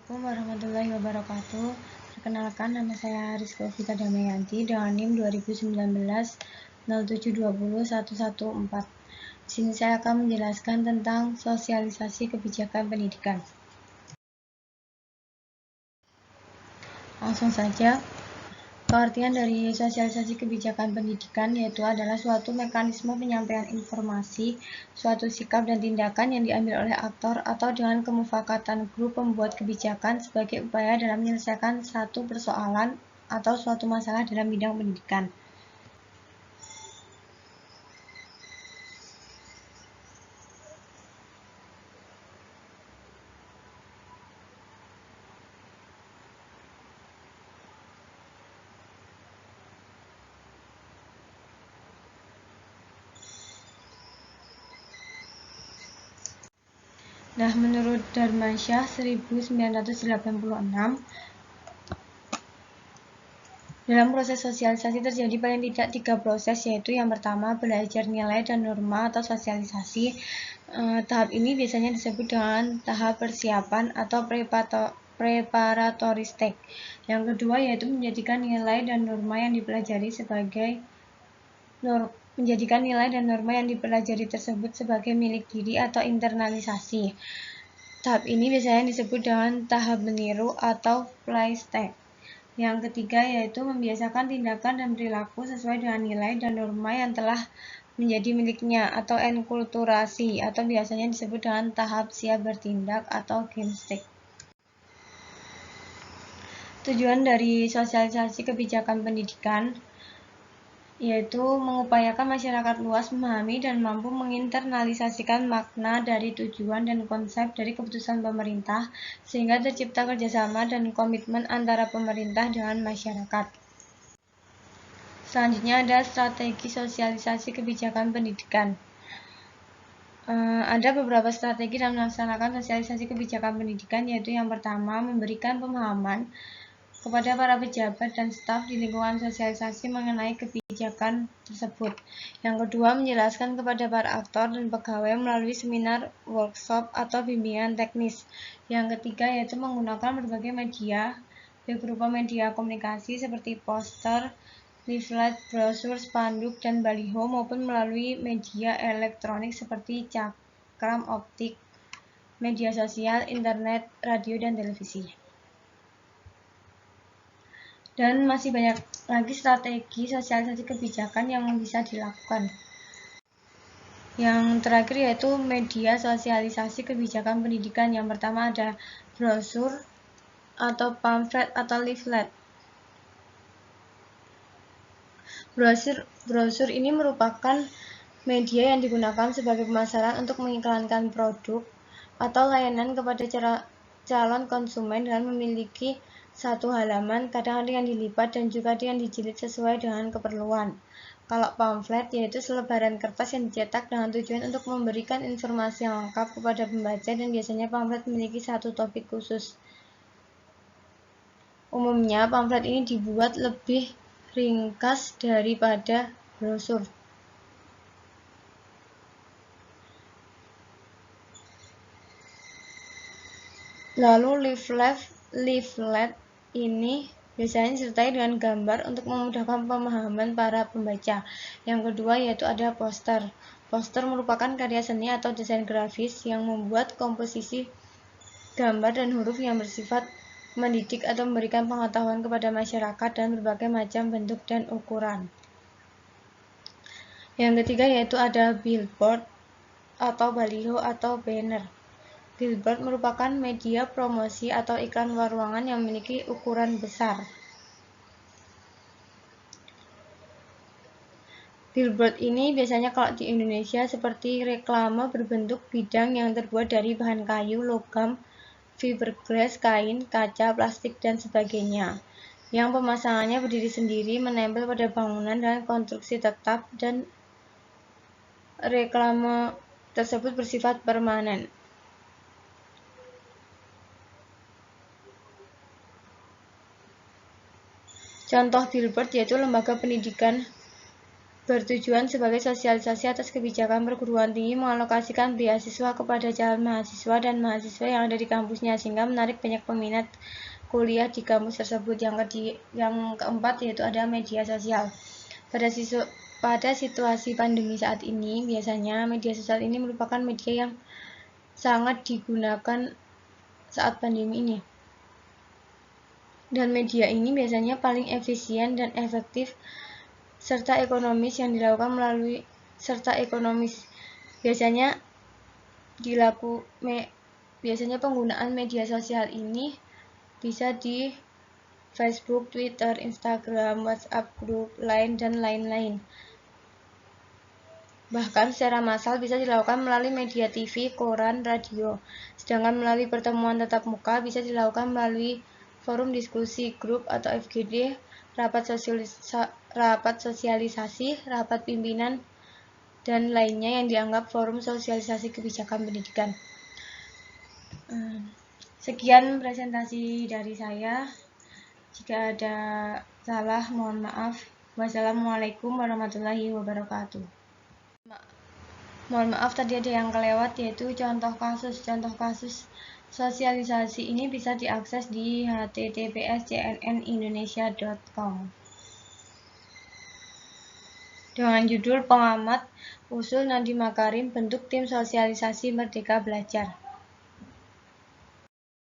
Assalamualaikum warahmatullahi wabarakatuh. Perkenalkan, nama saya Rizko Vita Damayanti dengan NIM 2019 0720 114. Di sini saya akan menjelaskan tentang sosialisasi kebijakan pendidikan. Langsung saja. Pengertian dari sosialisasi kebijakan pendidikan yaitu adalah suatu mekanisme penyampaian informasi, suatu sikap dan tindakan yang diambil oleh aktor atau dengan kemufakatan grup pembuat kebijakan sebagai upaya dalam menyelesaikan satu persoalan atau suatu masalah dalam bidang pendidikan. Nah, menurut Darmansyah 1986, dalam proses sosialisasi terjadi paling tidak 3 proses, yaitu yang pertama belajar nilai dan norma atau sosialisasi. Tahap ini biasanya disebut dengan tahap persiapan atau preparatory stage. Yang kedua yaitu menjadikan nilai dan norma yang dipelajari tersebut sebagai milik diri atau internalisasi. Tahap ini biasanya disebut dengan tahap meniru atau play stage. Yang ketiga yaitu membiasakan tindakan dan perilaku sesuai dengan nilai dan norma yang telah menjadi miliknya atau enkulturasi atau biasanya disebut dengan tahap siap bertindak atau game stage. Tujuan dari sosialisasi kebijakan pendidikan yaitu mengupayakan masyarakat luas memahami dan mampu menginternalisasikan makna dari tujuan dan konsep dari keputusan pemerintah sehingga tercipta kerjasama dan komitmen antara pemerintah dengan masyarakat. Selanjutnya ada strategi sosialisasi kebijakan pendidikan. Ada beberapa strategi dalam melaksanakan sosialisasi kebijakan pendidikan, yaitu yang pertama memberikan pemahaman kepada para pejabat dan staf di lingkungan sosialisasi mengenai kebijakan tersebut. Yang kedua, menjelaskan kepada para aktor dan pegawai melalui seminar, workshop, atau bimbingan teknis. Yang ketiga, yaitu menggunakan berbagai media, berupa media komunikasi seperti poster, leaflet, brosur, spanduk, dan baliho maupun melalui media elektronik seperti cakram optik, media sosial, internet, radio, dan televisi. Dan masih banyak lagi strategi sosialisasi kebijakan yang bisa dilakukan. Yang terakhir yaitu media sosialisasi kebijakan pendidikan. Yang pertama ada brosur atau pamflet atau leaflet. Brosur ini merupakan media yang digunakan sebagai pemasaran untuk mengiklankan produk atau layanan kepada calon konsumen dengan memiliki satu halaman, kadang ada yang dilipat dan juga ada yang dijilid sesuai dengan keperluan. Kalau pamflet yaitu selebaran kertas yang dicetak dengan tujuan untuk memberikan informasi yang lengkap kepada pembaca dan biasanya pamflet memiliki satu topik khusus. Umumnya pamflet ini dibuat lebih ringkas daripada brosur. Lalu leaflet ini biasanya disertai dengan gambar untuk memudahkan pemahaman para pembaca. Yang kedua yaitu ada poster. Poster merupakan karya seni atau desain grafis yang membuat komposisi gambar dan huruf yang bersifat mendidik atau memberikan pengetahuan kepada masyarakat dan berbagai macam bentuk dan ukuran. Yang ketiga yaitu ada billboard atau baliho atau banner. Billboard merupakan media promosi atau iklan luar ruangan yang memiliki ukuran besar. Billboard ini biasanya kalau di Indonesia seperti reklame berbentuk bidang yang terbuat dari bahan kayu, logam, fiberglass, kain, kaca, plastik, dan sebagainya. Yang pemasangannya berdiri sendiri, menempel pada bangunan dan konstruksi tetap, dan reklame tersebut bersifat permanen. Contoh billboard yaitu lembaga pendidikan bertujuan sebagai sosialisasi atas kebijakan perguruan tinggi mengalokasikan beasiswa kepada calon mahasiswa dan mahasiswa yang ada di kampusnya sehingga menarik banyak peminat kuliah di kampus tersebut. Yang keempat yaitu ada media sosial. Pada situasi pandemi saat ini, biasanya media sosial ini merupakan media yang sangat digunakan saat pandemi ini. Dan media ini biasanya paling efisien dan efektif serta ekonomis yang dilakukan melalui biasanya penggunaan media sosial ini bisa di Facebook, Twitter, Instagram, WhatsApp, grup, Line, dan lain-lain. Bahkan secara massal bisa dilakukan melalui media TV, koran, radio. Sedangkan melalui pertemuan tatap muka bisa dilakukan melalui forum diskusi, grup atau FGD, rapat sosialisasi, rapat pimpinan, dan lainnya yang dianggap forum sosialisasi kebijakan pendidikan. Sekian presentasi dari saya. Jika ada salah, mohon maaf. Wassalamualaikum warahmatullahi wabarakatuh. Mohon maaf tadi ada yang kelewat, yaitu contoh kasus sosialisasi ini bisa diakses di https://cnnindonesia.com dengan judul Pengamat Usul Nadiem Makarim bentuk tim sosialisasi Merdeka Belajar.